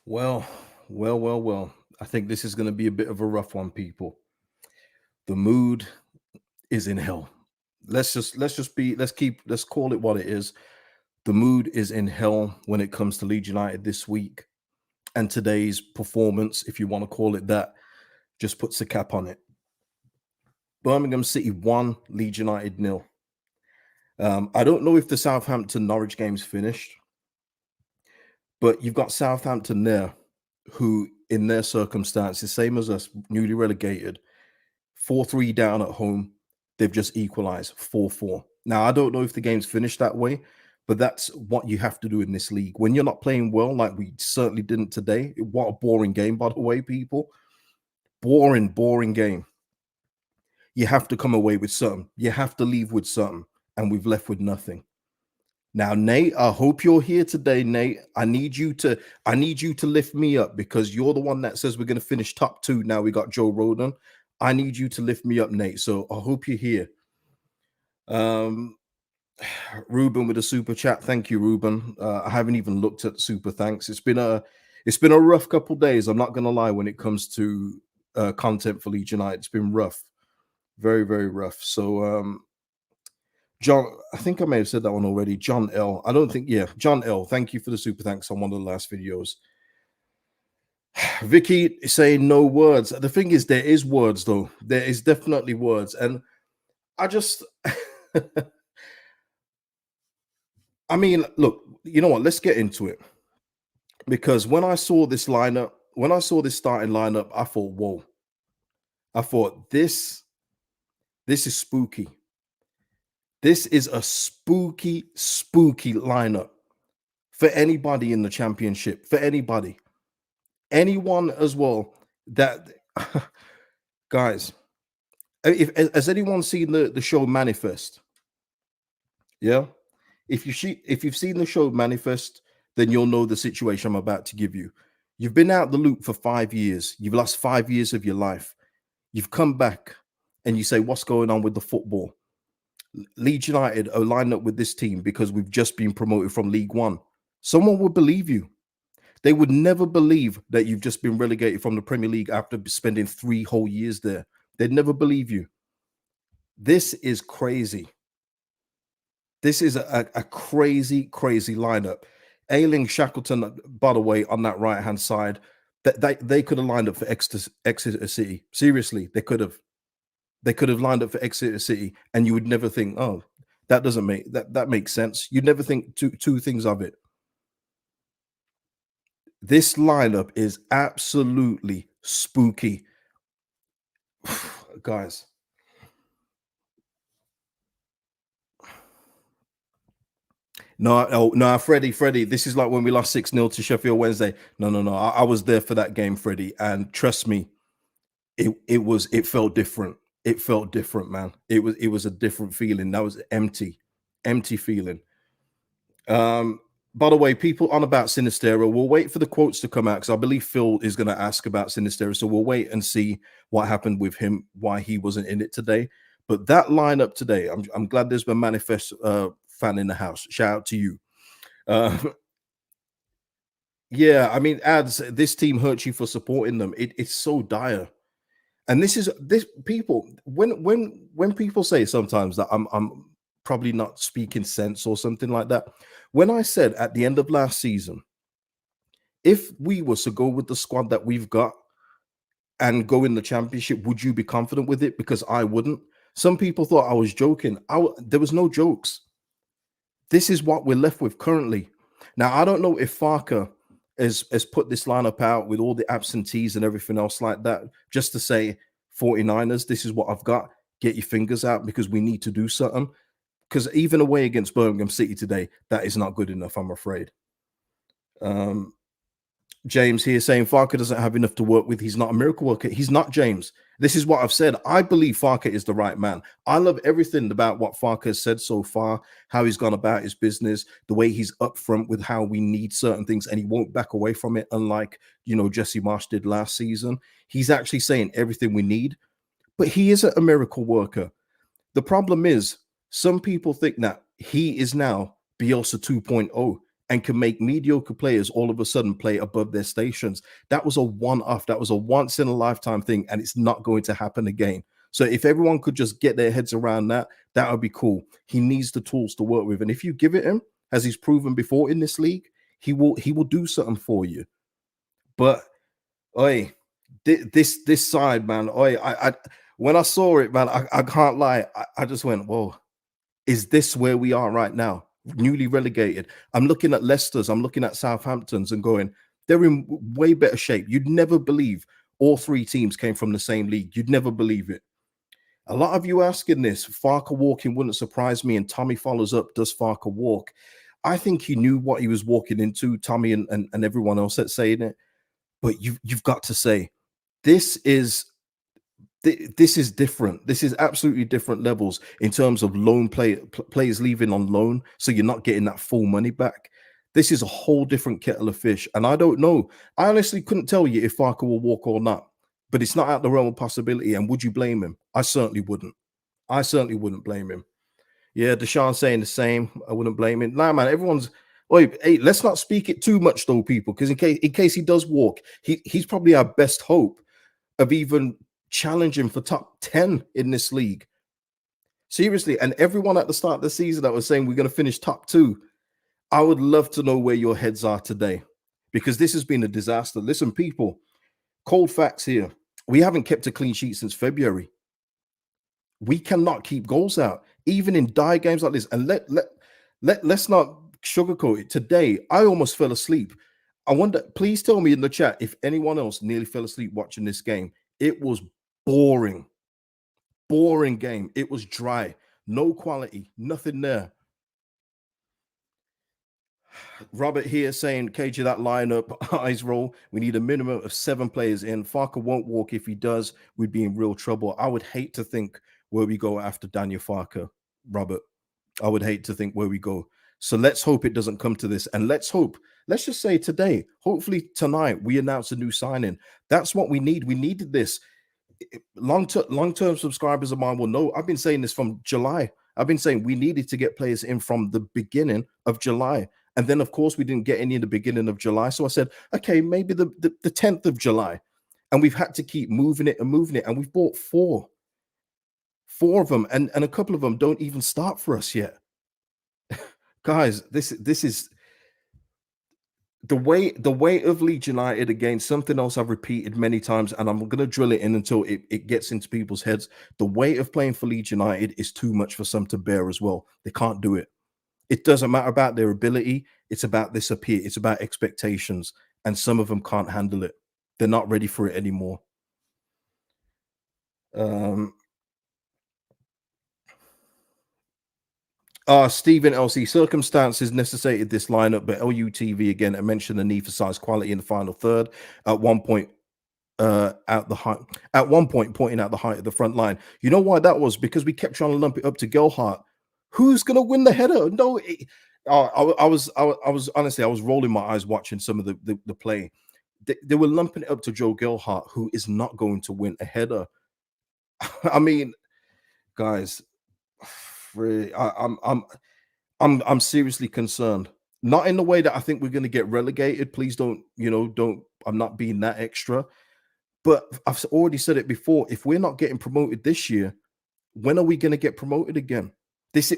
Well, well. I think this is going to be a bit of a rough one, people. The mood is in hell. Let's call it what it is. The mood is in hell when it comes to Leeds United this week and today's performance, if you want to call it that, just puts a cap on it. Birmingham City 1, Leeds United nil. I don't know if the Southampton Norwich game's finished, but you've got Southampton there, who in their circumstances, same as us, newly relegated, 4-3 down at home. They've just equalized 4-4. Now, I don't know if the game's finished that way, but that's what you have to do in this league. When you're not playing well, like we certainly didn't today, what a boring game, by the way, people. Boring game. You have to come away with something. You have to leave with something. And we've left with nothing. Now, Nate, I hope you're here today, Nate. I need you to lift me up because you're the one that says we're going to finish top 2. Now we got Joe Roden. I need you to lift me up, Nate. So I hope you're here. Ruben with a super chat. Thank you, Ruben. I haven't even looked at super thanks. It's been a rough couple days. I'm not going to lie when it comes to content for Leeds United. It's been rough. Very, very rough. So, John, I think I may have said that one already. John L. I don't think, yeah, John L. Thank you for the super thanks on one of the last videos. Vicky is saying no words. The thing is, there is words, though. There is definitely words. And I just, I mean, look, you know what? Let's get into it. Because when I saw this lineup, when I saw this starting lineup, I thought, whoa. I thought, this is spooky. This is a spooky lineup for anybody in the championship, for anybody. Anyone as well that, guys, has anyone seen the show Manifest? Yeah. If you've seen the show Manifest, then you'll know the situation I'm about to give you. You've been out the loop for 5 years. You've lost 5 years of your life. You've come back and you say, what's going on with the football? Leeds United are lined up with this team because we've just been promoted from League One. Someone would believe you. They would never believe that you've just been relegated from the Premier League after spending 3 whole years there. They'd never believe you. This is crazy. This is a crazy lineup. Ayling, Shackleton, by the way, on that right-hand side, they could have lined up for Exeter City. Seriously, they could have. They could have lined up for Exeter City, and you would never think, oh, that doesn't make that makes sense. You'd never think two things of it. This lineup is absolutely spooky. Guys. No, Freddie. This is like when we lost 6-0 to Sheffield Wednesday. No. I was there for that game, Freddie. And trust me, it felt different. It felt different, man. It was a different feeling. That was empty feeling. By the way, people on about Sinisterra, we'll wait for the quotes to come out because I believe Phil is going to ask about Sinisterra. So we'll wait and see what happened with him, why he wasn't in it today. But that lineup today, I'm glad there's been Manifest fan in the house. Shout out to you. Yeah, I mean, ads, this team hurts you for supporting them. It's so dire. And this people, when people say sometimes that I'm probably not speaking sense or something like that. When I said at the end of last season, if we was to go with the squad that we've got and go in the championship, would you be confident with it? Because I wouldn't. Some people thought I was joking. There was no jokes. This is what we're left with currently. Now, I don't know if Farke has put this lineup out with all the absentees and everything else like that, just to say, 49ers, this is what I've got. Get your fingers out because we need to do something. Because even away against Birmingham City today, that is not good enough, I'm afraid. James here saying Farke doesn't have enough to work with. He's not a miracle worker. He's not, James. This is what I've said. I believe Farke is the right man. I love everything about what Farke has said so far, how he's gone about his business, the way he's upfront with how we need certain things, and he won't back away from it, unlike, Jesse Marsh did last season. He's actually saying everything we need, but he isn't a miracle worker. The problem is some people think that he is now Bielsa 2.0, and can make mediocre players all of a sudden play above their stations. That was a one-off. That was a once in a lifetime thing, and it's not going to happen again. So if everyone could just get their heads around that, that would be cool. He needs the tools to work with, and if you give it him, as he's proven before in this league, he will do something for you. But oi, this side, man, oi, I when I saw it, man, I can't lie, I just went, whoa, is this where we are right now? Newly relegated. I'm looking at Leicester's, I'm looking at Southampton's and going, they're in way better shape. You'd never believe all three teams came from the same league. You'd never believe it. A lot of you asking this, Farke walking wouldn't surprise me. And Tommy follows up, does Farke walk? I think he knew what he was walking into, Tommy and everyone else that's saying it. But you've got to say, this is different. This is absolutely different levels in terms of players leaving on loan, so you're not getting that full money back. This is a whole different kettle of fish, and I don't know. I honestly couldn't tell you if Farke will walk or not, but it's not out the realm of possibility. And would you blame him? I certainly wouldn't. I certainly wouldn't blame him. Yeah, Deshaun saying the same. I wouldn't blame him. Nah, man, everyone's. Wait, hey, let's not speak it too much, though, people, because in case he does walk, he's probably our best hope of even challenging for top 10 in this league. Seriously, and everyone at the start of the season that was saying we're going to finish top 2, I would love to know where your heads are today, because this has been a disaster. Listen, people, cold facts here. We haven't kept a clean sheet since February. We cannot keep goals out, even in dire games like this. And let's not sugarcoat it. Today, I almost fell asleep. I wonder, please tell me in the chat if anyone else nearly fell asleep watching this game. It was boring game. It was dry, no quality, nothing there. Robert here saying, KJ, that lineup, eyes roll. We need a minimum of 7 players in. Farke won't walk. If he does, we'd be in real trouble. I would hate to think where we go after Daniel Farke, Robert. I would hate to think where we go. So let's hope it doesn't come to this. And let's just say today, hopefully tonight, we announce a new signing. That's what we need. We needed this. Long-term subscribers of mine will know. I've been saying this from July. I've been saying we needed to get players in from the beginning of July. And then, of course, we didn't get any in the beginning of July. So I said, okay, maybe the 10th of July. And we've had to keep moving it. And we've bought 4 of them. And a couple of them don't even start for us yet. Guys, this is the way of Leeds United. Again, something else I've repeated many times, and I'm going to drill it in until it gets into people's heads. The weight of playing for Leeds United is too much for some to bear as well. They can't do it. It doesn't matter about their ability. It's about this up here. It's about expectations, and some of them can't handle it. They're not ready for it anymore. Stephen LC, circumstances necessitated this lineup, but LUTV again, I mentioned the need for size quality in the final third. At one point, pointing out the height of the front line. You know why that was? Because we kept trying to lump it up to Gelhardt. Who's gonna win the header? No, I was honestly, I was rolling my eyes watching some of the play. They were lumping it up to Joe Gelhardt, who is not going to win a header. I mean, guys, really, I'm seriously concerned. Not in the way that I think we're going to get relegated. Please don't. I'm not being that extra. But I've already said it before. If we're not getting promoted this year, when are we going to get promoted again?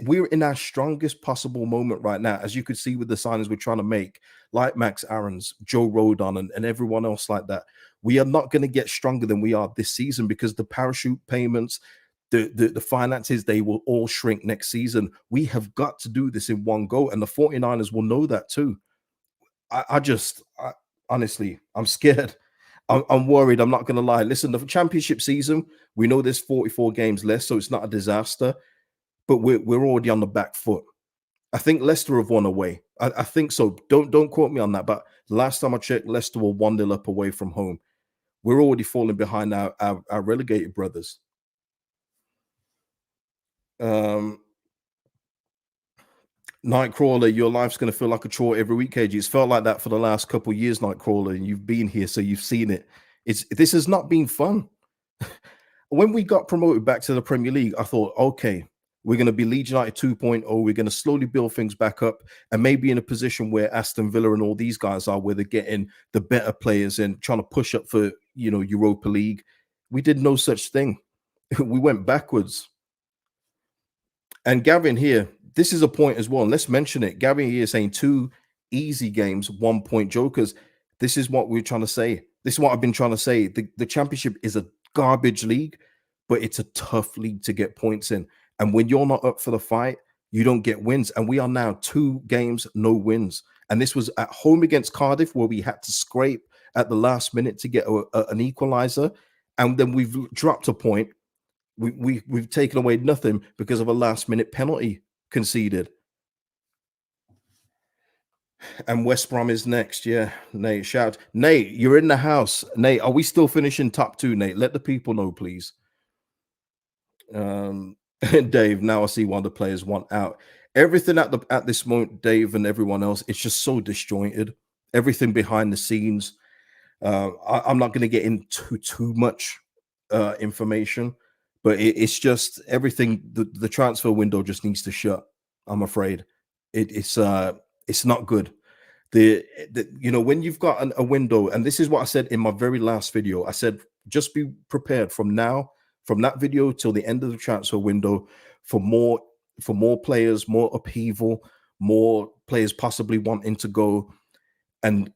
We're in our strongest possible moment right now, as you could see with the signings we're trying to make, like Max Aarons, Joe Rodon, and everyone else like that. We are not going to get stronger than we are this season, because the parachute payments, the finances, they will all shrink next season. We have got to do this in one go, and the 49ers will know that too. Honestly, I'm scared. I'm worried. I'm not going to lie. Listen, the championship season, we know there's 44 games less, so it's not a disaster. But we're already on the back foot. I think Leicester have won away. I think so. Don't quote me on that. But last time I checked, Leicester were 1-0 up away from home. We're already falling behind our relegated brothers. Nightcrawler, your life's going to feel like a chore every week, KG. It's felt like that for the last couple of years, Nightcrawler, and you've been here, so you've seen it. This has not been fun. When we got promoted back to the Premier League, I thought, okay, We're going to be Leeds United 2.0. We're going to slowly build things back up and maybe in a position where Aston Villa and all these guys are, where they're getting the better players and trying to push up for, Europa League. We did no such thing. We went backwards. And Gavin here, this is a point as well. And let's mention it. Gavin here saying 2 easy games, 1-point jokers. This is what we're trying to say. This is what I've been trying to say. The Championship is a garbage league, but it's a tough league to get points in. And when you're not up for the fight, you don't get wins. And we are now 2 games, no wins. And this was at home against Cardiff, where we had to scrape at the last minute to get an equalizer. And then we've dropped a point. We've taken away nothing because of a last-minute penalty conceded. And West Brom is next. Yeah, Nate, shout. Nate, you're in the house. Nate, are we still finishing top 2, Nate? Let the people know, please. Dave, now I see one of the players want out. Everything at this moment, Dave and everyone else, it's just so disjointed. Everything behind the scenes. I'm not going to get into too much information, but it's just everything. The transfer window just needs to shut. I'm afraid it's not good. When you've got a window, and this is what I said in my very last video. I said just be prepared from that video till the end of the transfer window for more players, more upheaval, more players possibly wanting to go, and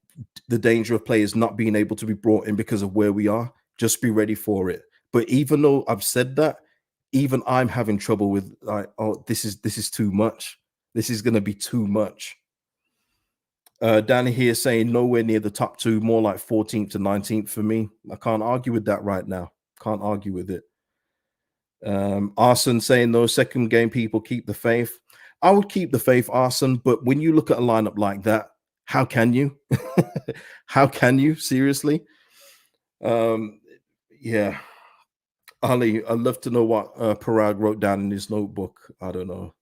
the danger of players not being able to be brought in because of where we are. Just be ready for it. But even though I've said that, even I'm having trouble with this is too much. This is going to be too much. Danny here saying nowhere near the top 2, more like 14th to 19th for me. I can't argue with that right now. Can't argue with it. Arson saying those second game people keep the faith. I would keep the faith, Arson, but when you look at a lineup like that, how can you? How can you? Seriously? Yeah. Ali, I'd love to know what Parag wrote down in his notebook. I don't know.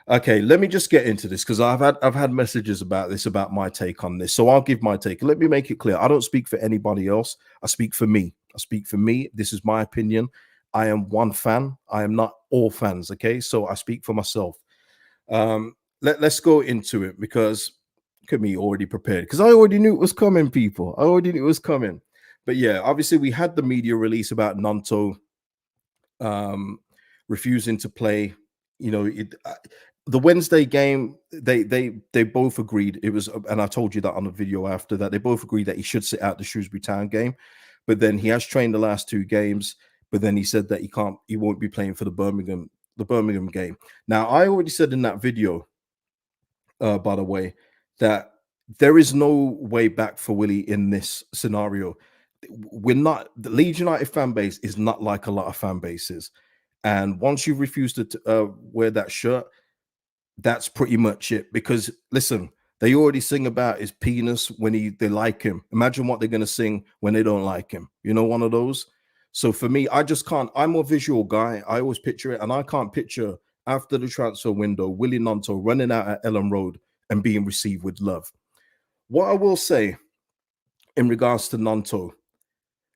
Okay, let me just get into this because I've had messages about this, about my take on this. So I'll give my take. Let me make it clear. I don't speak for anybody else. I speak for me. This is my opinion. I am one fan. I am not all fans. Okay, so I speak for myself. Let's go into it because look at me already prepared because I already knew it was coming, people. I already knew it was coming. But yeah, obviously we had the media release about Gnonto refusing to play. The Wednesday game, they both agreed it was, and I told you that on the video after that, they both agreed that he should sit out the Shrewsbury Town game, but then he has trained the last 2 games, but then he said that he won't be playing for the Birmingham game. Now, I already said in that video, by the way, that there is no way back for Willy in this scenario. The Leeds United fan base is not like a lot of fan bases. And once you refuse to wear that shirt, that's pretty much it. Because listen, they already sing about his penis when they like him. Imagine what they're going to sing when they don't like him. One of those. So for me, I just can't. I'm a visual guy. I always picture it, and I can't picture after the transfer window Willy Gnonto running out at Ellen Road and being received with love. What I will say in regards to Gnonto,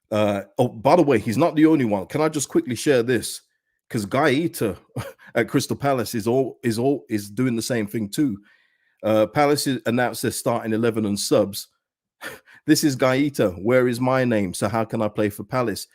by the way, he's not the only one. Can I just quickly share this? Because Guy Eater at Crystal Palace is doing the same thing too. Palace announced their starting 11 and subs. This is Guy Eater. Where is my name? So how can I play for Palace?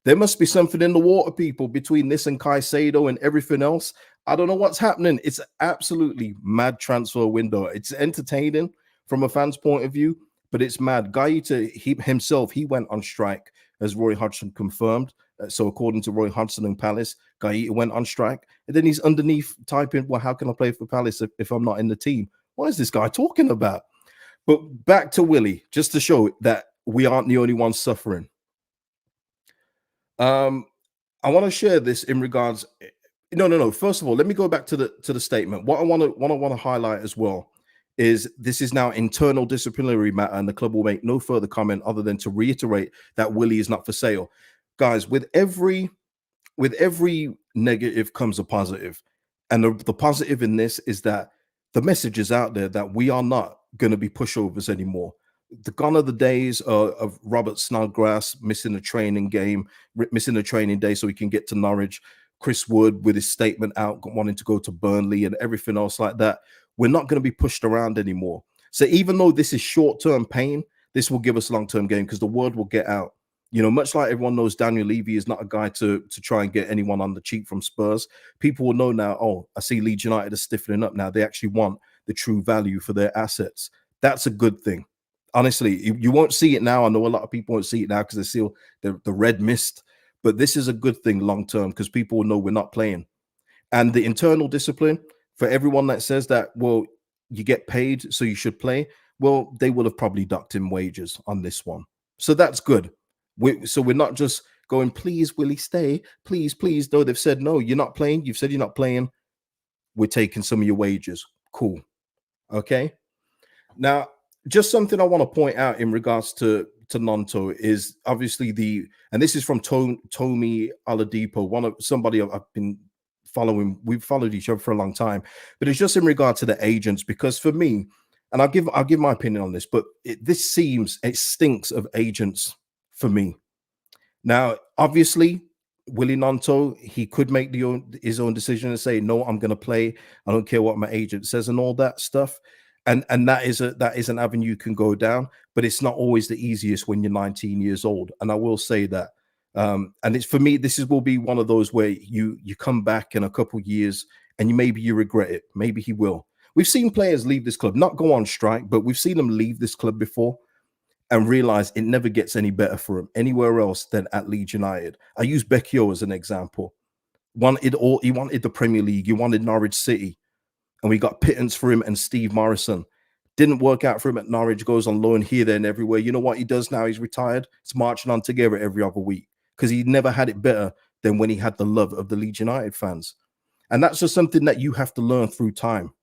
There must be something in the water, people, between this and Caicedo and everything else. I don't know what's happening. It's absolutely mad transfer window. It's entertaining from a fan's point of view, but it's mad. Guy Eater himself went on strike, as Roy Hodgson confirmed. So according to Roy Hodgson and Palace, Guy Eater went on strike. And then he's underneath typing, well, how can I play for Palace if I'm not in the team? What is this guy talking about? But back to Willy, just to show that we aren't the only ones suffering. I want to share this in regards. No. First of all, let me go back to the statement. What I want to highlight as well is this is now internal disciplinary matter, and the club will make no further comment other than to reiterate that Willy is not for sale. Guys, with every negative comes a positive, and the positive in this is that the message is out there that we are not going to be pushovers anymore. Gone are the days of Robert Snodgrass missing a training day so he can get to Norwich. Chris Wood with his statement out wanting to go to Burnley and everything else like that. We're not going to be pushed around anymore. So even though this is short-term pain, this will give us long-term gain because the word will get out. You know, much like everyone knows Daniel Levy is not a guy to try and get anyone on the cheap from Spurs. People will know now, oh, I see Leeds United are stiffening up now. They actually want the true value for their assets. That's a good thing. Honestly, you won't see it now. I know a lot of people won't see it now because they see the red mist, but this is a good thing long term because people will know we're not playing. And the internal discipline for everyone that says that, well, you get paid, so you should play. Well, they will have probably ducked in wages on this one. So that's good. So we're not just going, please, Willie, stay. Please, please. Though they've said, no, you're not playing. You've said you're not playing. We're taking some of your wages. Cool. Okay. Now, just something I want to point out in regards to Gnonto is obviously and this is from Tomi Oladipo, somebody I've been following. We've followed each other for a long time, but it's just in regard to the agents because for me, and I'll give my opinion on this, but it stinks of agents for me. Now, obviously, Willy Gnonto, he could make his own decision and say, no, I'm going to play. I don't care what my agent says and all that stuff. And that is an avenue you can go down, but it's not always the easiest when you're 19 years old. And I will say that. And it's for me, will be one of those where you come back in a couple of years and maybe you regret it. Maybe he will. We've seen players leave this club, not go on strike, but we've seen them leave this club before and realize it never gets any better for him anywhere else than at Leeds United. I use Becchio as an example. He wanted the Premier League. He wanted Norwich City. And we got pittance for him and Steve Morrison. Didn't work out for him at Norwich, goes on loan here, there, and everywhere. You know what he does now? He's retired. It's marching on together every other week because he never had it better than when he had the love of the Leeds United fans. And that's just something that you have to learn through time.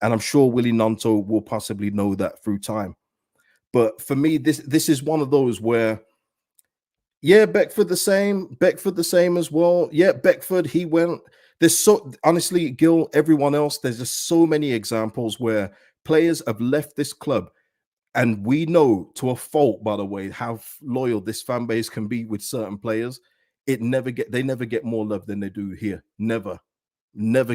And I'm sure Willy Gnonto will possibly know that through time. But for me, this is one of those where, yeah, Beckford the same as well. Yeah, Beckford, he went. There's so honestly, Gil, everyone else, there's just so many examples where players have left this club. And we know to a fault, by the way, how loyal this fan base can be with certain players. They never get more love than they do here. Never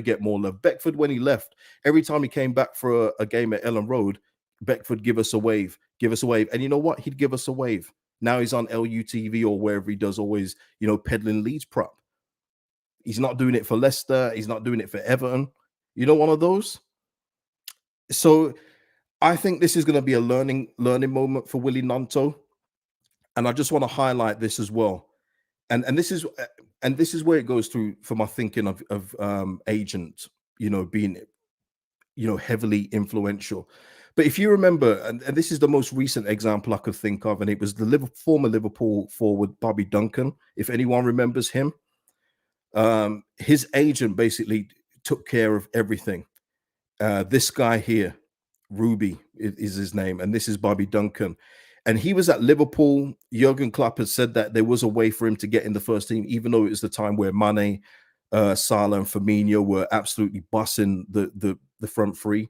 get more love. Beckford, when he left, every time he came back for a game at Ellen Road, Beckford give us a wave. And you know what? He'd give us a wave. Now he's on LUTV or wherever he does always, peddling Leeds prop. He's not doing it for Leicester. He's not doing it for Everton. One of those. So I think this is going to be a learning moment for Willy Gnonto. And I just want to highlight this as well. And this is where it goes through for my thinking of agent, being, heavily influential. But if you remember, and this is the most recent example I could think of, and it was the former Liverpool forward Bobby Duncan. If anyone remembers him, his agent basically took care of everything. This guy here, Ruby is his name, and this is Bobby Duncan. And he was at Liverpool. Jurgen Klopp had said that there was a way for him to get in the first team, even though it was the time where Mane, Salah, and Firmino were absolutely bussing the front three.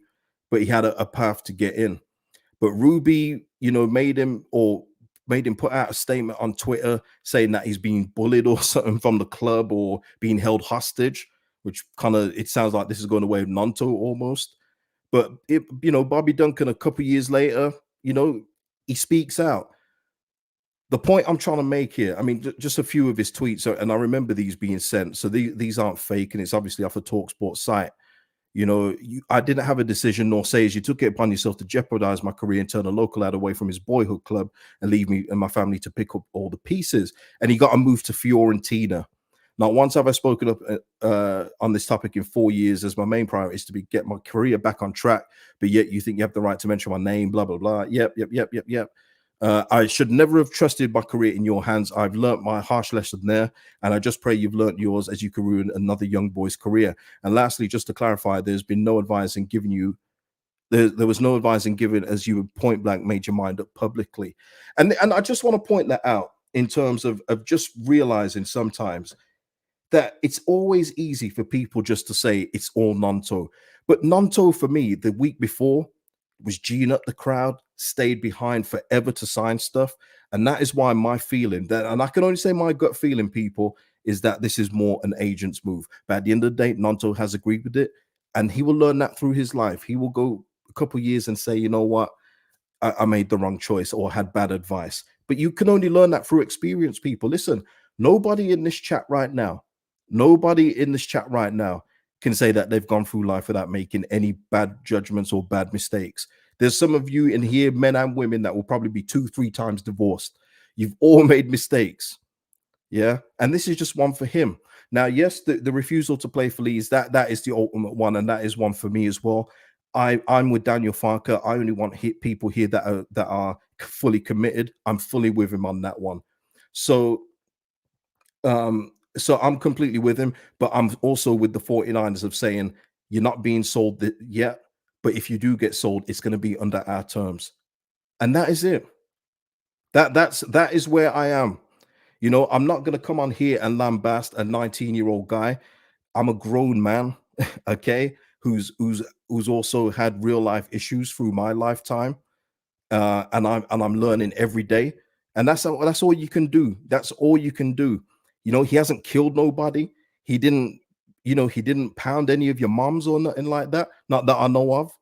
But he had a path to get in. But Ruby, made him put out a statement on Twitter saying that he's being bullied or something from the club or being held hostage, which it sounds like this is going away with Gnonto almost. But Bobby Duncan a couple of years later, he speaks out. The point I'm trying to make here, I mean, just a few of his tweets, and I remember these being sent. So these aren't fake, and it's obviously off a TalkSport site. I didn't have a decision nor say as you took it upon yourself to jeopardize my career and turn a local lad away from his boyhood club and leave me and my family to pick up all the pieces. And he got a move to Fiorentina. Not once have I spoken up on this topic in 4 years, as my main priority is to get my career back on track. But yet you think you have the right to mention my name, blah, blah, blah. Yep. I should never have trusted my career in your hands. I've learnt my harsh lesson there, and I just pray you've learnt yours as you can ruin another young boy's career. And lastly, just to clarify, there's been no advice in giving you. There was no advice in giving as you point blank made your mind up publicly. And I just want to point that out in terms of just realizing sometimes that it's always easy for people just to say it's all Gnonto. But Gnonto, for me, the week before, was G'ing up the crowd, stayed behind forever to sign stuff. And that is why my feeling, and I can only say my gut feeling, people, is that this is more an agent's move. But at the end of the day, Gnonto has agreed with it, and he will learn that through his life. He will go a couple years and say, you know what, I made the wrong choice or had bad advice. But you can only learn that through experience, people. Listen, nobody in this chat right now, nobody in this chat right now can say that they've gone through life without making any bad judgments or bad mistakes. There's some of you in here, men and women, that will probably be 2, 3 times divorced. You've all made mistakes. Yeah. And this is just one for him. Now, yes, the refusal to play for Leeds, that is the ultimate one, and that is one for me as well. I'm with Daniel Farke. I only want people here that are fully committed. I'm fully with him on that one. So so I'm completely with him, but I'm also with the 49ers of saying you're not being sold yet, but if you do get sold, it's going to be under our terms. And that is it. That is where I am. You know, I'm not going to come on here and lambast a 19-year-old guy. I'm a grown man, okay, who's also had real life issues through my lifetime, and I'm learning every day, and that's all you can do. That's all you can do. You know, he hasn't killed nobody. He didn't, he didn't pound any of your moms or nothing like that. Not that I know of.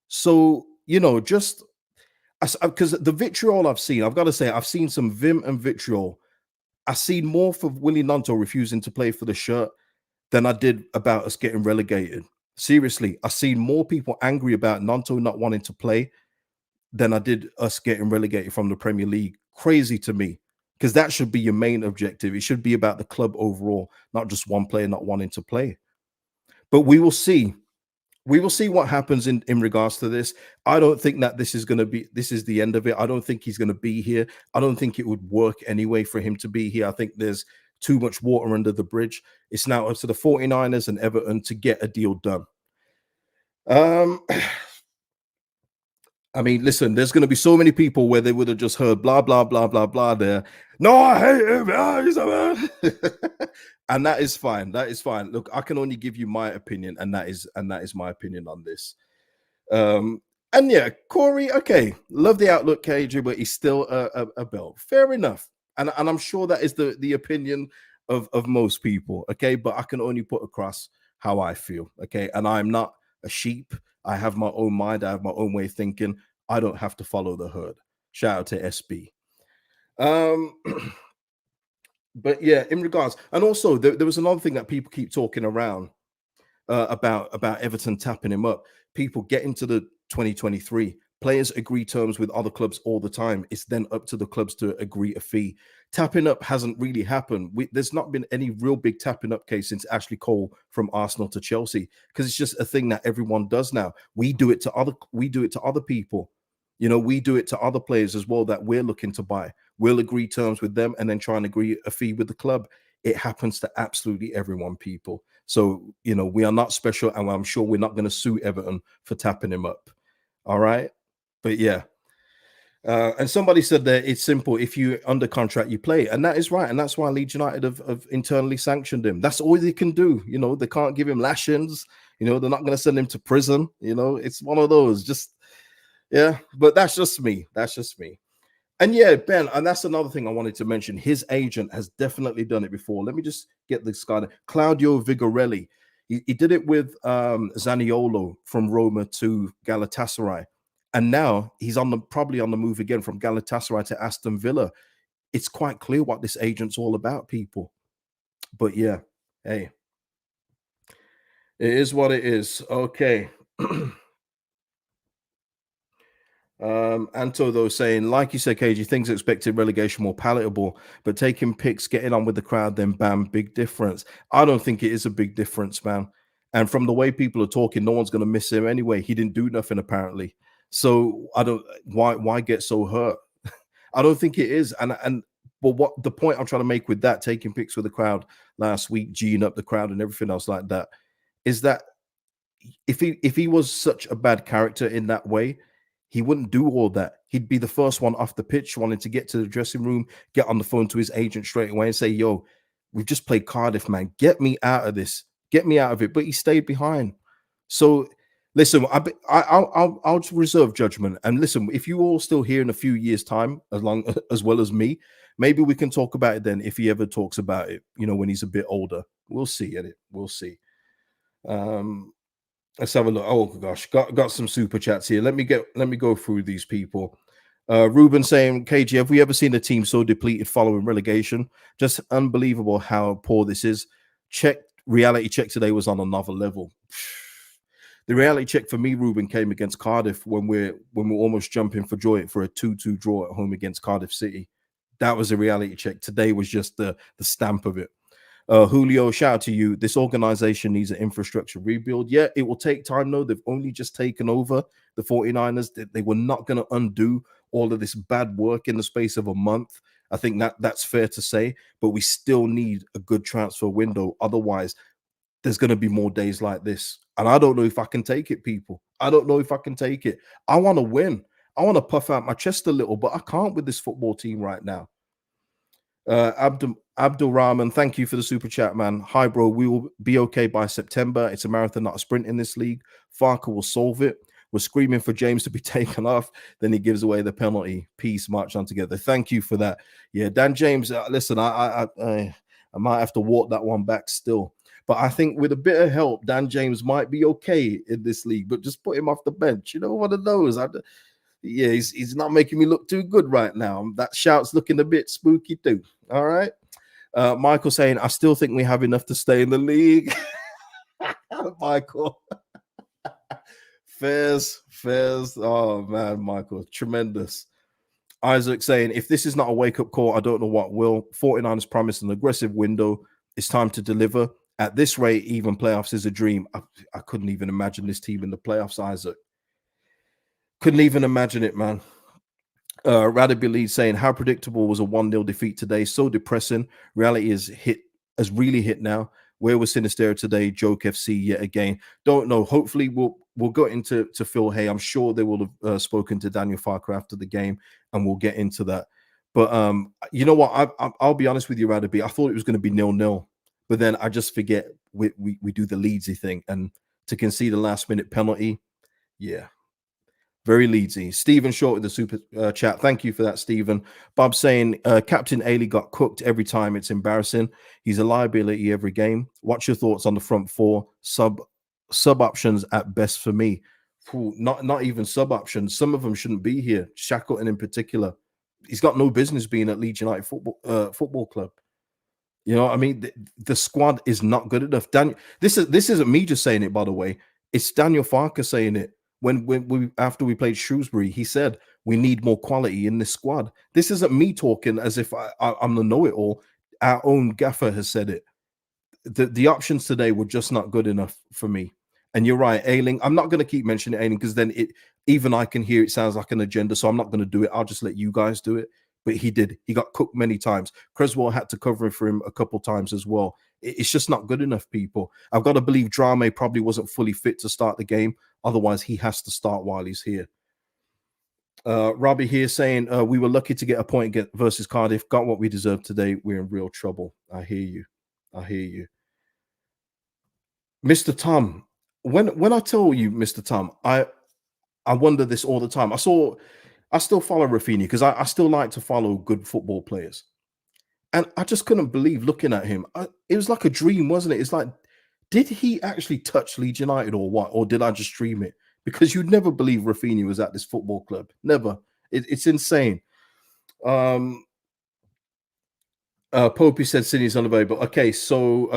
So, just because the vitriol I've seen, I've got to say, I've seen some vim and vitriol. I've seen more for Willy Gnonto refusing to play for the shirt than I did about us getting relegated. Seriously, I've seen more people angry about Gnonto not wanting to play than I did us getting relegated from the Premier League. Crazy to me, because that should be your main objective. It should be about the club overall, not just one player not wanting to play. But we will see. We will see what happens in regards to this. I don't think that this is the end of it. I don't think he's going to be here. I don't think it would work anyway for him to be here. I think there's too much water under the bridge. It's now up to the 49ers and Everton to get a deal done. I mean, listen, there's going to be so many people where they would have just heard blah, blah, blah, blah, blah there. No, I hate him. He's a man. And that is fine. That is fine. Look, I can only give you my opinion, and that is my opinion on this. And yeah, Corey, okay, love the outlook, KJ, but he's still a bell. Fair enough. And I'm sure that is the opinion of most people, okay? But I can only put across how I feel, okay? And I'm not a sheep. I have my own mind. I have my own way of thinking. I don't have to follow the herd. Shout out to SB. But yeah, in regards, and also there was another thing that people keep talking around about Everton tapping him up. People get into the 2023. Players agree terms with other clubs all the time. It's then up to the clubs to agree a fee. Tapping up hasn't really happened. There's not been any real big tapping up case since Ashley Cole from Arsenal to Chelsea, because it's just a thing that everyone does now. We do it to other people. We do it to other players as well that we're looking to buy. We'll agree terms with them and then try and agree a fee with the club. It happens to absolutely everyone, people. So, we are not special, and I'm sure we're not going to sue Everton for tapping him up. All right. But yeah. And somebody said that it's simple. If you under contract, you play. And that is right. And that's why Leeds United have internally sanctioned him. That's all they can do. They can't give him lashings. They're not going to send him to prison. It's one of those. Just, yeah. But that's just me. That's just me. And yeah, Ben, and that's another thing I wanted to mention. His agent has definitely done it before. Let me just get this guy, Claudio Vigorelli. He did it with Zaniolo from Roma to Galatasaray. And now he's probably on the move again from Galatasaray to Aston Villa. It's quite clear what this agent's all about, people. But yeah, hey, it is what it is. Okay. Anto, though, saying, like you said, KG, things expected relegation more palatable, but taking picks, getting on with the crowd, then bam, big difference. I don't think it is a big difference, man. And from the way people are talking, no one's going to miss him anyway. He didn't do nothing, apparently. So why get so hurt? I don't think it is. But what the point I'm trying to make with that, taking pics with the crowd last week, G'ing up the crowd and everything else like that, is that if he was such a bad character in that way, he wouldn't do all that. He'd be the first one off the pitch, wanting to get to the dressing room, get on the phone to his agent straight away and say, yo, we've just played Cardiff, man. Get me out of this. Get me out of it. But he stayed behind. So listen, I'll reserve judgment. And listen, if you all still here in a few years' time, as well as me, maybe we can talk about it then if he ever talks about it, when he's a bit older. We'll see, Edit. We'll see. Let's have a look. Oh gosh, got some super chats here. Let me go through these people. Ruben saying, KG, have we ever seen a team so depleted following relegation? Just unbelievable how poor this is. Reality check today was on another level. The reality check for me, Ruben, came against Cardiff when we're almost jumping for joy for a 2-2 draw at home against Cardiff City. That was a reality check. Today was just the stamp of it. Julio, shout out to you. This organization needs an infrastructure rebuild. Yeah, it will take time, though. They've only just taken over the 49ers. They were not going to undo all of this bad work in the space of a month. I think that's fair to say, but we still need a good transfer window. Otherwise, there's going to be more days like this. And I don't know if I can take it, people. I don't know if I can take it. I want to win. I want to puff out my chest a little, but I can't with this football team right now. Abdul Rahman, thank you for the super chat, man. Hi, bro. We will be okay by September. It's a marathon, not a sprint in this league. Farke will solve it. We're screaming for James to be taken off. Then he gives away the penalty. Peace, march on together. Thank you for that. Yeah, Dan James, listen, I might have to walk that one back still. But I think with a bit of help, Dan James might be okay in this league. But just put him off the bench. One of those. Yeah, he's not making me look too good right now. That shout's looking a bit spooky too. All right. Michael saying, I still think we have enough to stay in the league. Michael. Fairs. Oh, man, Michael. Tremendous. Isaac saying, if this is not a wake-up call, I don't know what will. 49ers promised an aggressive window. It's time to deliver. At this rate, even playoffs is a dream. I couldn't even imagine this team in the playoffs, Isaac. Couldn't even imagine it, man. Radaby saying, how predictable was a 1-0 defeat today? So depressing. Reality has really hit now. Where was Sinisterra today? Joke FC yet again. Don't know. Hopefully we'll go into Phil Hay. I'm sure they will have spoken to Daniel Farke after the game, and we'll get into that. But you know what? I'll be honest with you, Radaby. I thought it was going to be 0-0, but then I just forget we do the Leedsy thing, and to concede a last-minute penalty, yeah. Very Leedsy. Stephen Short with the super chat. Thank you for that, Stephen. Bob saying, Captain Ailey got cooked every time. It's embarrassing. He's a liability every game. What's your thoughts on the front four? Sub options at best for me. Ooh, not even sub options. Some of them shouldn't be here. Shackleton in particular. He's got no business being at Leeds United football club. You know what I mean? The squad is not good enough. This isn't me just saying it, by the way. It's Daniel Farke saying it. When after we played Shrewsbury, he said we need more quality in this squad. This isn't me talking as if I'm the know-it-all. Our own gaffer has said it. The options today were just not good enough for me. And you're right, Ailing. I'm not going to keep mentioning Ailing because then even I can hear it sounds like an agenda. So I'm not going to do it. I'll just let you guys do it. But he did. He got cooked many times. Creswell had to cover for him a couple times as well. It's just not good enough, people. I've got to believe Drame probably wasn't fully fit to start the game. Otherwise, he has to start while he's here. Robbie here saying, we were lucky to get a point versus Cardiff. Got what we deserved today. We're in real trouble. I hear you. Mr. Tom, when I tell you, Mr. Tom, I wonder this all the time. I still follow Rafinha because I still like to follow good football players. And I just couldn't believe looking at him. It was like a dream, wasn't it? It's like, did he actually touch Leeds United or what? Or did I just dream it? Because you'd never believe Rafinha was at this football club. Never. It's insane. Popey said Sydney's unavailable. Okay, so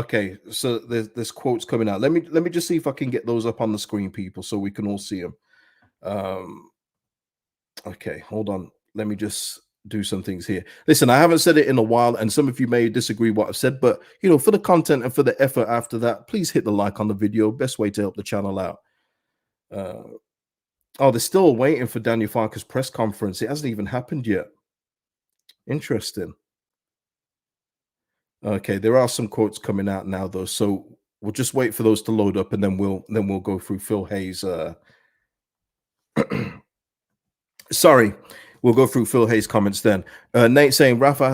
there's quotes coming out. Let me just see if I can get those up on the screen, people, so we can all see them. Okay, hold on. Let me just do some things here. Listen, I haven't said it in a while, and some of you may disagree what I've said, but for the content and for the effort after that, please hit the like on the video. Best way to help the channel out. They're still waiting for Daniel Farke's press conference. It hasn't even happened yet. Interesting. Okay, there are some quotes coming out now, though, so we'll just wait for those to load up, and then we'll go through Phil Hayes. Sorry, we'll go through Phil Hayes' comments then. Nate saying Rafa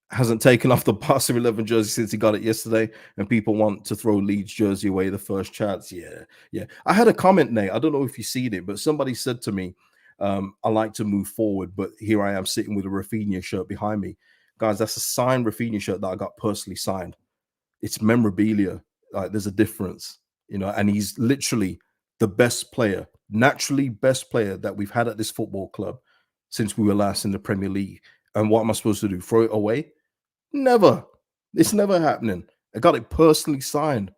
hasn't taken off the Barca 11 jersey since he got it yesterday, and people want to throw Leeds jersey away the first chance. Yeah. I had a comment, Nate. I don't know if you've seen it, but somebody said to me, I like to move forward, but here I am sitting with a Rafinha shirt behind me. Guys, that's a signed Rafinha shirt that I got personally signed. It's memorabilia. Like there's a difference, and he's literally the best player, naturally best player that we've had at this football club since we were last in the Premier League. And what am I supposed to do? Throw it away? Never. It's never happening. I got it personally signed.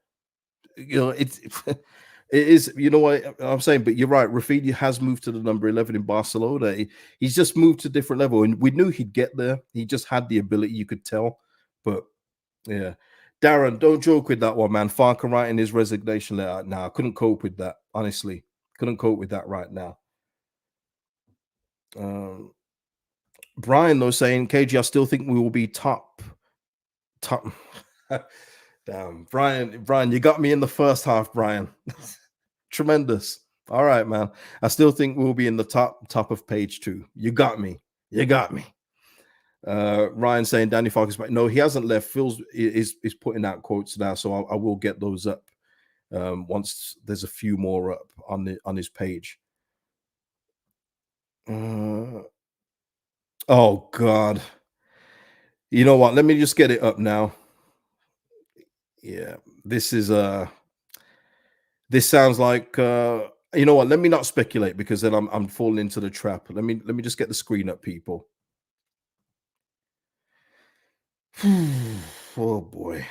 It's it is, what I'm saying, but you're right. Rafinha has moved to the number 11 in Barcelona. He's just moved to a different level, and we knew he'd get there. He just had the ability, you could tell. But yeah. Darren, don't joke with that one, man. Farke writing his resignation letter. Nah, I couldn't cope with that, honestly. Couldn't cope with that right now. Um, Brian, though, saying, KG, I still think we will be top. Damn, Brian, you got me in the first half, Brian. Tremendous. All right, man. I still think we'll be in the top of page 2. You got me. You got me. Ryan saying Danny Farke is back. No, he hasn't left. Phil's is putting out quotes now, so I will get those up once there's a few more up on his page. Oh God. You know what? Let me just get it up now. Yeah, this sounds like you know what? Let me not speculate because then I'm falling into the trap. Let me just get the screen up, people. Oh boy.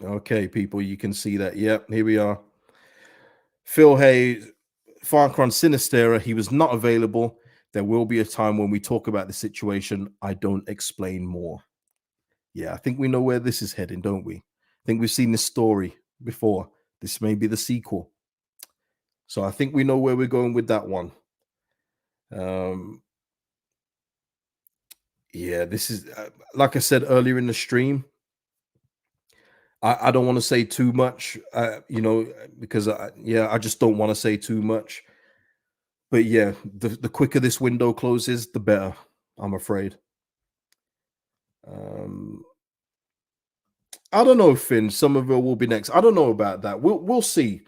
Okay, people, you can see that. Yep, here we are. Phil Hay, Farke on Sinisterra, he was not available. There will be a time when we talk about the situation. I don't explain more. Yeah, I think we know where this is heading, don't we? I think we've seen this story before. This may be the sequel. So I think we know where we're going with that one. Yeah, this is like I said earlier in the stream. I don't want to say too much, because I just don't want to say too much. But yeah, the quicker this window closes, the better, I'm afraid. I don't know, Finn. Somerville will be next. I don't know about that. We'll see.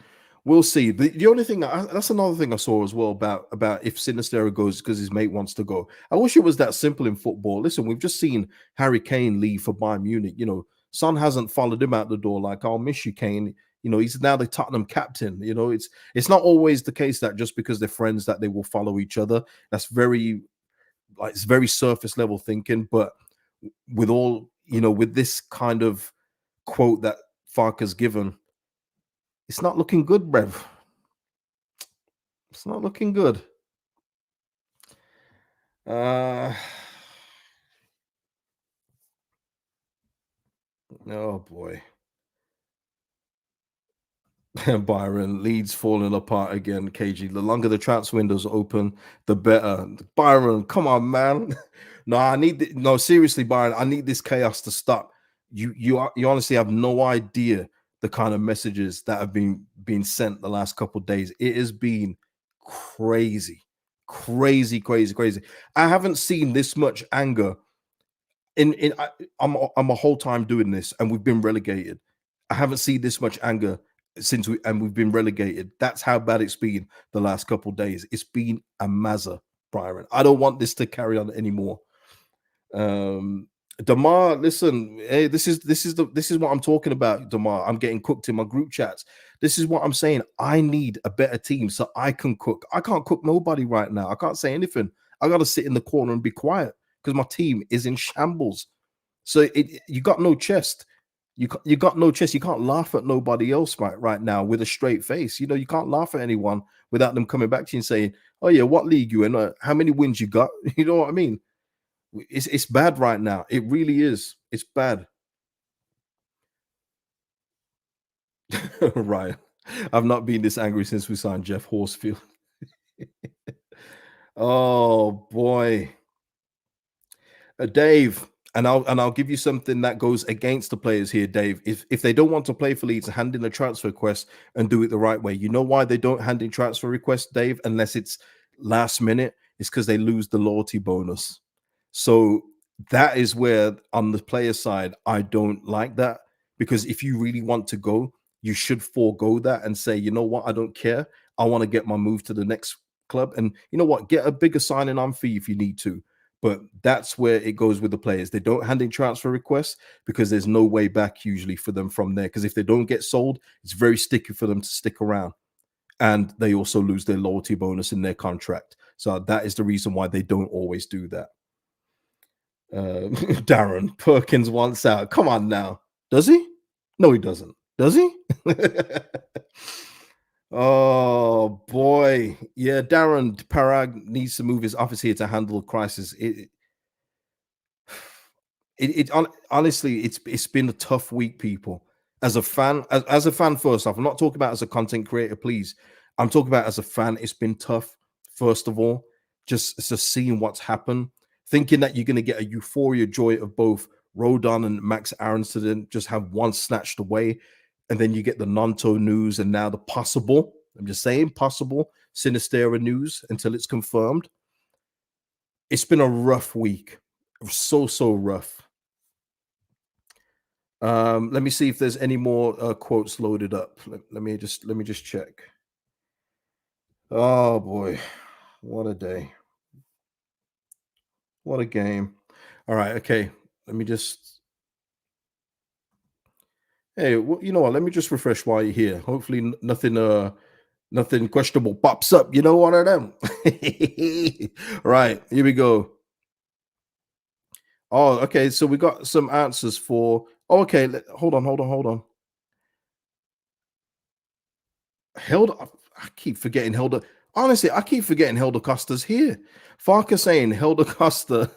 We'll see. The only thing that's another thing I saw as well about if Sinisterra goes because his mate wants to go. I wish it was that simple in football. Listen, we've just seen Harry Kane leave for Bayern Munich. Son hasn't followed him out the door like I'll miss you, Kane. He's now the Tottenham captain. It's not always the case that just because they're friends that they will follow each other. That's it's very surface level thinking. But with all with this kind of quote that Farke's given, it's not looking good, Brev. It's not looking good. Oh boy. Byron, Leeds falling apart again. KG, the longer the transfer window's open, the better. Byron, come on, man. No, no, seriously, Byron, I need this chaos to stop. You honestly have no idea the kind of messages that have been sent the last couple of days. It has been crazy, crazy, crazy, crazy. I haven't seen this much anger I'm a whole time doing this, and we've been relegated. I haven't seen this much anger since we've been relegated. That's how bad it's been the last couple of days. It's been a mazza, Byron. I don't want this to carry on anymore. Damar, listen, hey, this is what I'm talking about, Damar. I'm getting cooked in my group chats. This is what I'm saying. I need a better team so I can cook. I can't cook nobody right now. I can't say anything. I got to sit in the corner and be quiet because my team is in shambles. So you got no chest. You got no chest. You can't laugh at nobody else right now with a straight face. You can't laugh at anyone without them coming back to you and saying, "Oh yeah, what league you in? How many wins you got?" You know what I mean? It's bad right now. It really is. It's bad. Right. I've not been this angry since we signed Jeff Horsfield. Oh boy. Dave, and I'll give you something that goes against the players here, Dave. If they don't want to play for Leeds, hand in a transfer request and do it the right way. You know why they don't hand in transfer requests, Dave, unless it's last minute? It's because they lose the loyalty bonus. So that is where, on the player side, I don't like that, because if you really want to go, you should forego that and say, you know what, I don't care. I want to get my move to the next club, and you know what, get a bigger signing on fee if you need to. But that's where it goes with the players. They don't hand in transfer requests because there's no way back usually for them from there. Because if they don't get sold, it's very sticky for them to stick around. And they also lose their loyalty bonus in their contract. So that is the reason why they don't always do that. Darren Perkins wants out. Come on now. Does he? No, he doesn't. Does he? Oh boy. Yeah, Darren Parag needs to move his office here to handle the crisis. Honestly, it's been a tough week, people. As a fan, as a fan, first off, I'm not talking about as a content creator, please. I'm talking about as a fan, it's been tough, first of all, just seeing what's happened, thinking that you're gonna get a euphoria joy of both Rodon and Max Aronson just have one snatched away, and then you get the Gnonto news and now the possible, I'm just saying possible Sinisterra news until it's confirmed. It's been a rough week. So rough. Let me see if there's any more quotes loaded up. Let me just check. Oh boy, what a day! What a game! All right, okay. Let me just. Hey, you know what? Let me just refresh while you're here. Hopefully, nothing nothing questionable pops up. You know what I them. Right, here we go. Oh, okay. So we got some answers for. Oh, okay, hold on. Hilda, I keep forgetting Hilda. Honestly, I keep forgetting Hilda Costa's here. Farke saying Hilda Costa.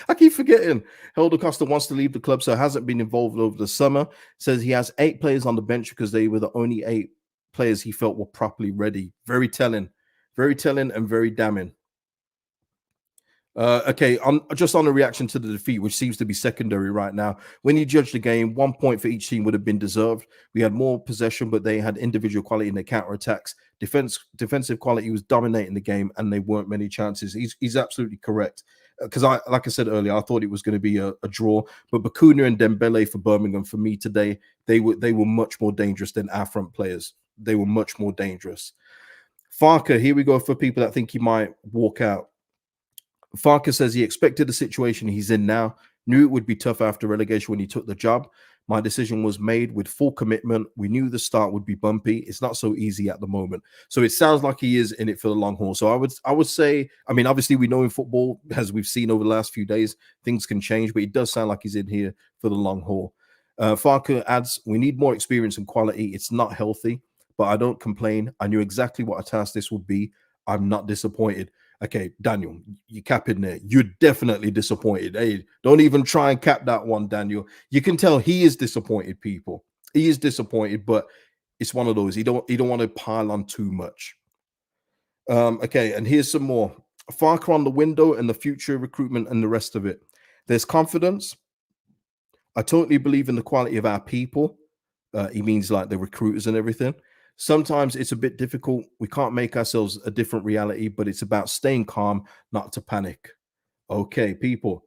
I keep forgetting Hilda Costa wants to leave the club, so hasn't been involved over the summer. Says he has 8 players on the bench because they were the only 8 players he felt were properly ready. Very telling, and very damning. Okay, just on a reaction to the defeat, which seems to be secondary right now. When you judge the game, 1 point for each team would have been deserved. We had more possession, but they had individual quality in their counter attacks. Defensive quality was dominating the game, and they weren't many chances. He's absolutely correct. Because like I said earlier, I thought it was going to be a draw, but Bakuna and Dembele for Birmingham for me today, they were much more dangerous than our front players. They were much more dangerous. Farker, here we go for people that think he might walk out. Farkas says he expected the situation he's in now, knew it would be tough after relegation when he took the job. My decision was made with full commitment. We knew the start would be bumpy. It's not so easy at the moment. So it sounds like he is in it for the long haul. So I would say, I mean, obviously we know in football, as we've seen over the last few days, things can change, but it does sound like he's in here for the long haul. Farker adds, we need more experience and quality. It's not healthy, but I don't complain. I knew exactly what a task this would be. I'm not disappointed. Okay, Daniel, you cap in there. You're definitely disappointed. Hey, don't even try and cap that one, Daniel. You can tell he is disappointed, people. He is disappointed, but it's one of those. He don't want to pile on too much. Okay, and here's some more. Farker on the window and the future recruitment and the rest of it. There's confidence. I totally believe in the quality of our people. He means like the recruiters and everything. Sometimes it's a bit difficult. We can't make ourselves a different reality, but it's about staying calm, not to panic. Okay, people.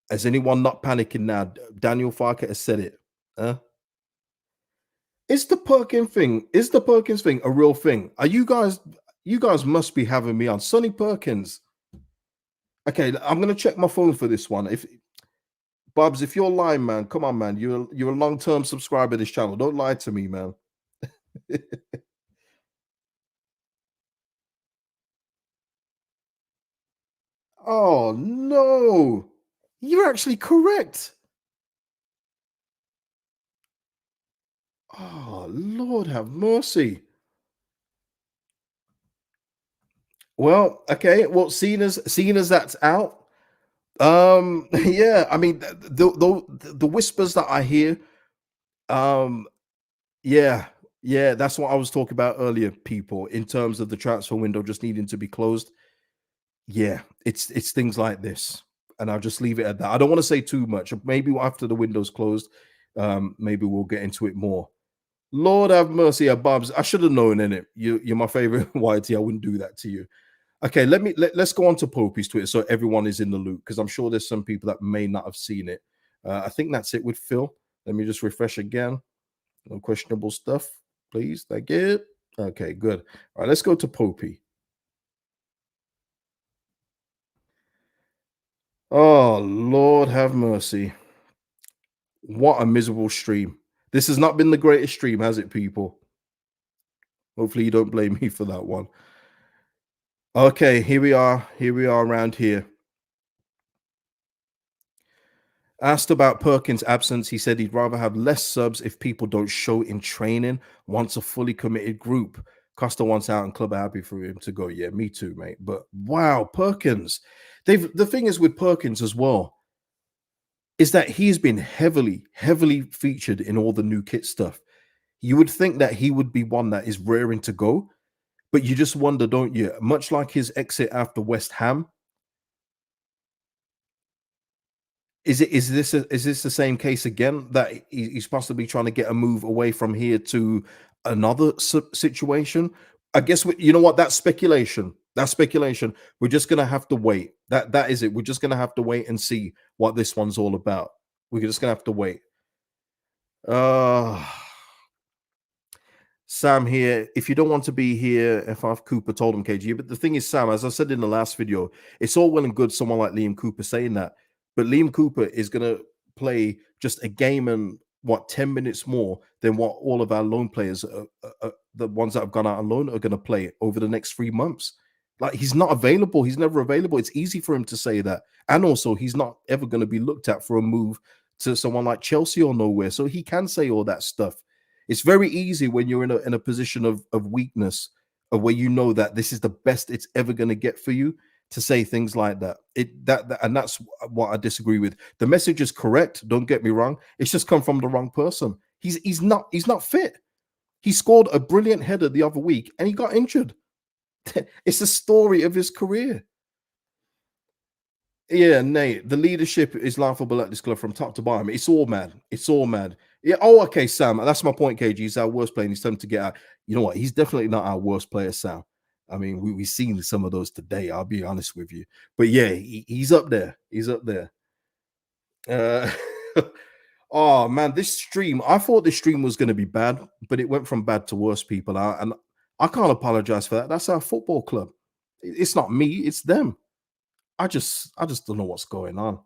Is anyone not panicking now? Daniel Farke has said it. Huh? Is the Perkins thing? Is the Perkins thing a real thing? Are you guys? You guys must be having me on. Sonny Perkins. Okay, I'm gonna check my phone for this one. If Bubs, if you're lying, man, come on, man. You're a long-term subscriber to this channel. Don't lie to me, man. Oh no, you're actually correct. Oh Lord, have mercy. Well, okay. Well, seeing as that's out, yeah. I mean, the whispers that I hear, um, yeah, yeah. That's what I was talking about earlier. People, in terms of the transfer window just needing to be closed. Yeah, it's things like this, and I'll just leave it at that. I don't want to say too much. Maybe after the window's closed, maybe we'll get into it more. Lord have mercy, Bobs. I should have known in it. You're my favorite YT. I wouldn't do that to you. Okay, let's go on to Popey's Twitter so everyone is in the loop because I'm sure there's some people that may not have seen it. I think that's it with Phil. Let me just refresh again. No questionable stuff, please. Thank you. Okay, good. All right, let's go to Popey. Oh, Lord have mercy. What a miserable stream. This has not been the greatest stream, has it, people? Hopefully you don't blame me for that one. Okay, here we are. Here we are around here. Asked about Perkins' absence, he said he'd rather have less subs if people don't show in training. Wants a fully committed group. Costa wants out and club are happy for him to go. Yeah, me too, mate. But wow, Perkins. The thing is with Perkins as well, is that he's been heavily featured in all the new kit stuff. You would think that he would be one that is raring to go, but you just wonder, don't you? Much like his exit after West Ham, is this the same case again that he's possibly trying to get a move away from here to another situation? I guess you know what, that's speculation. That's speculation. We're just gonna have to wait. That is it. We're just gonna have to wait and see what this one's all about. We're just gonna have to wait. Uh Sam here. If you don't want to be here, F5 Cooper told him KG. But the thing is, Sam, as I said in the last video, it's all well and good someone like Liam Cooper saying that. But Liam Cooper is going to play just a game and what 10 minutes more than what all of our loan players, the ones that have gone out on loan, are going to play over the next 3 months. Like he's not available. He's never available. It's easy for him to say that. And also, he's not ever going to be looked at for a move to someone like Chelsea or nowhere. So he can say all that stuff. It's very easy when you're in a position of weakness, of where you know that this is the best it's ever going to get for you, to say things like that. And that's what I disagree with. The message is correct. Don't get me wrong. It's just come from the wrong person. He's not fit. He scored a brilliant header the other week and he got injured. It's the story of his career. Yeah, Nate, the leadership is laughable at this club from top to bottom. It's all mad. It's all mad. Yeah. Oh, okay, Sam. That's my point, KG. He's our worst player and he's time to get out. You know what? He's definitely not our worst player, Sam. I mean, we've seen some of those today. I'll be honest with you. But yeah, he's up there. He's up there. Uh, oh, man, this stream, I thought this stream was going to be bad, but it went from bad to worse, people. And I can't apologize for that. That's our football club. It's not me, it's them. I just don't know what's going on.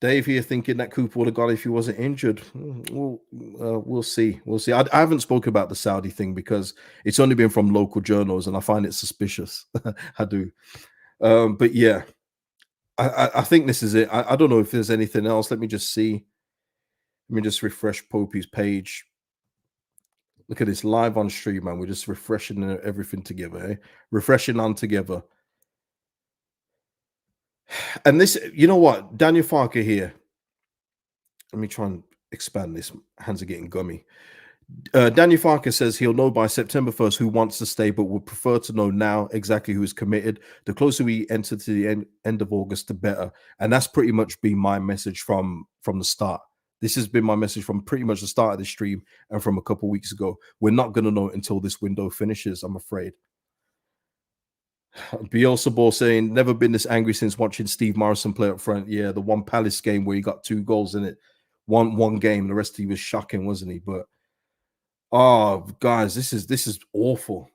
Dave here thinking that Cooper would have gone if he wasn't injured. We'll see. We'll see. I haven't spoken about the Saudi thing because it's only been from local journals, and I find it suspicious. I do. But yeah, I think this is it. I don't know if there's anything else. Let me just see. Let me just refresh Popey's page. Look at this live on stream, man. We're just refreshing everything together, eh? Refreshing on together. And this, you know what? Daniel Farke here. Let me try and expand this. Hands are getting gummy. Daniel Farke says he'll know by September 1st who wants to stay, but would prefer to know now exactly who is committed. The closer we enter to the end of August, the better. And that's pretty much been my message from the start. This has been my message from pretty much the start of the stream and from a couple of weeks ago. We're not going to know until this window finishes, I'm afraid. Bielsa saying, never been this angry since watching Steve Morrison play up front. Yeah, the one Palace game where he got 2 goals in it. One game. The rest he was shocking, wasn't he? But oh, guys, this is awful.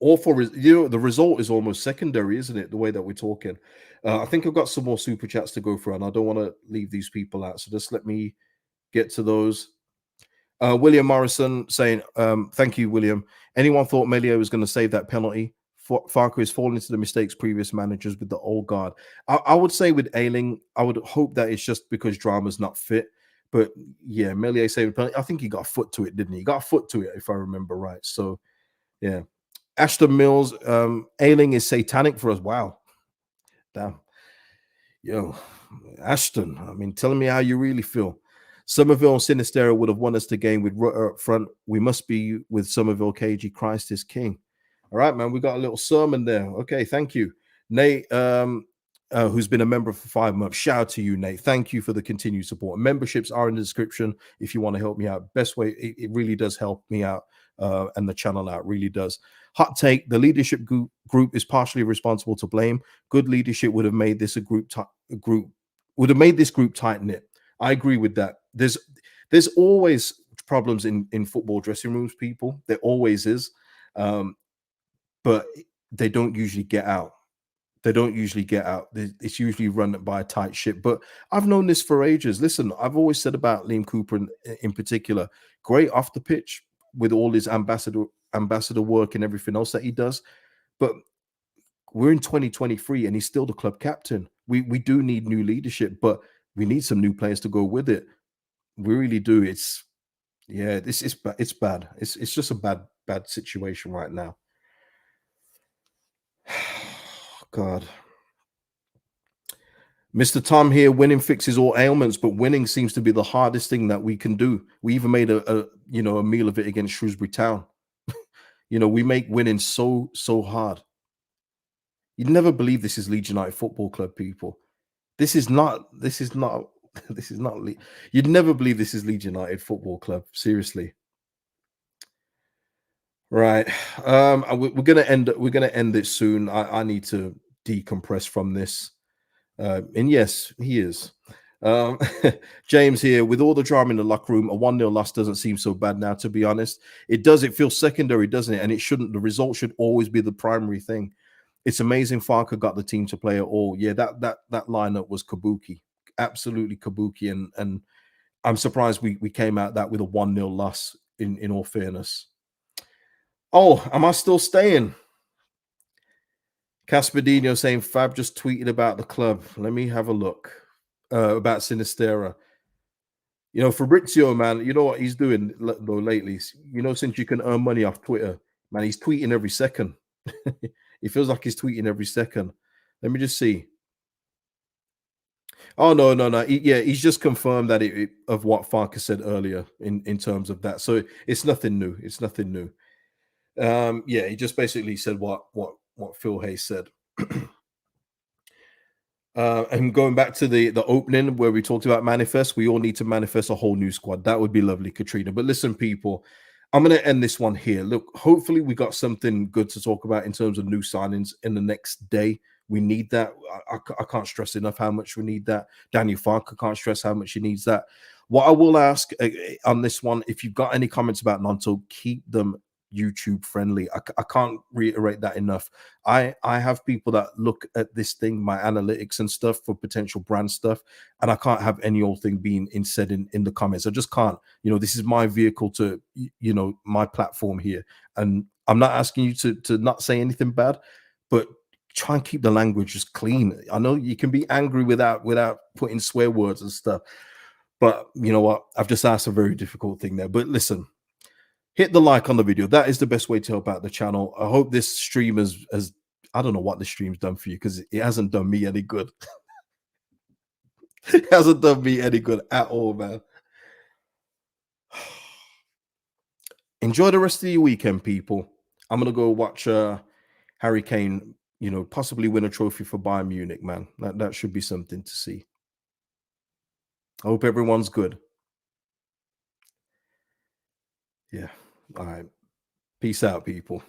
Awful. You know, the result is almost secondary, isn't it? The way that we're talking. I think I've got some more super chats to go through, and I don't want to leave these people out. So just let me get to those. William Morrison saying, thank you, William. Anyone thought Melia was going to save that penalty? Farke is falling into the mistakes previous managers with the old guard. I would say with Ailing, I would hope that it's just because Drama's not fit. But yeah, Melia saved the penalty. I think he got a foot to it, didn't he? He got a foot to it, if I remember right. So yeah. Ashton Mills, Ailing is satanic for us. Wow. Damn. Yo, Ashton, I mean, telling me how you really feel. Somerville and Sinisterra would have won us the game with Rutter up front. We must be with Somerville KG. Christ is king. All right, man. We got a little sermon there. Okay, thank you. Nate, who's been a member for 5 months. Shout out to you, Nate. Thank you for the continued support. Memberships are in the description if you want to help me out. Best way, it really does help me out and the channel out, really does. Hot take, the leadership group is partially responsible to blame. Good leadership would have made this group would have made this group tight knit. I agree with that. There's always problems in football dressing rooms, people. There always is. But they don't usually get out. They don't usually get out. It's usually run by a tight ship. But I've known this for ages. Listen, I've always said about Liam Cooper in particular, great off the pitch with all his ambassador work and everything else that he does. But we're in 2023 and he's still the club captain. We do need new leadership, but we need some new players to go with it. We really do. It's yeah, this is it's bad. It's just a bad situation right now. God. Mr. Tom here, winning fixes all ailments, but winning seems to be the hardest thing that we can do. We even made a meal of it against Shrewsbury Town. We make winning so hard. You'd never believe this is Leeds United Football Club, people. This is not this is not you'd never believe this is Leeds United Football Club. Seriously. Right. We're gonna end it soon. I need to decompress from this. And yes, he is. Um, James here, with all the drama in the locker room, a 1-0 loss doesn't seem so bad now, to be honest. It does, it feels secondary, doesn't it? And it shouldn't. The result should always be the primary thing. It's amazing Farke got the team to play at all. Yeah, that lineup was kabuki, absolutely kabuki. And I'm surprised we came out that with a 1-0 loss, in all fairness. Oh, am I still staying? Caspadino saying Fab just tweeted about the club. Let me have a look. About Sinisterra. Fabrizio, man, you know what he's doing though lately? Since you can earn money off Twitter, man, he's tweeting every second. It feels like he's tweeting every second. Let me just see. Oh no, no, no. Yeah, he's just confirmed that of what Farke said earlier in terms of that. So it's nothing new. It's nothing new. Yeah, he just basically said what Phil Hayes said. And going back to the opening where we talked about manifest, we all need to manifest a whole new squad. That would be lovely, Katrina. But listen, people, I'm going to end this one here. Look, hopefully we got something good to talk about in terms of new signings in the next day. We need that. I can't stress enough how much we need that. Daniel Farke can't stress how much he needs that. What I will ask on this one, if you've got any comments about Gnonto, keep them YouTube friendly. I can't reiterate that enough. I have people that look at this thing, my analytics and stuff for potential brand stuff, and I can't have any old thing being said in the comments. I just can't. This is my vehicle to my platform here, and I'm not asking you to not say anything bad, but try and keep the language just clean. I know you can be angry without putting swear words and stuff, but you know what? I've just asked a very difficult thing there. But listen, hit the like on the video. That is the best way to help out the channel. I hope this stream has I don't know what the stream's done for you, because it hasn't done me any good. It hasn't done me any good at all, man. Enjoy the rest of your weekend, people. I'm gonna go watch Harry Kane, possibly win a trophy for Bayern Munich, man. That should be something to see. I hope everyone's good. Yeah. All right. Peace out, people.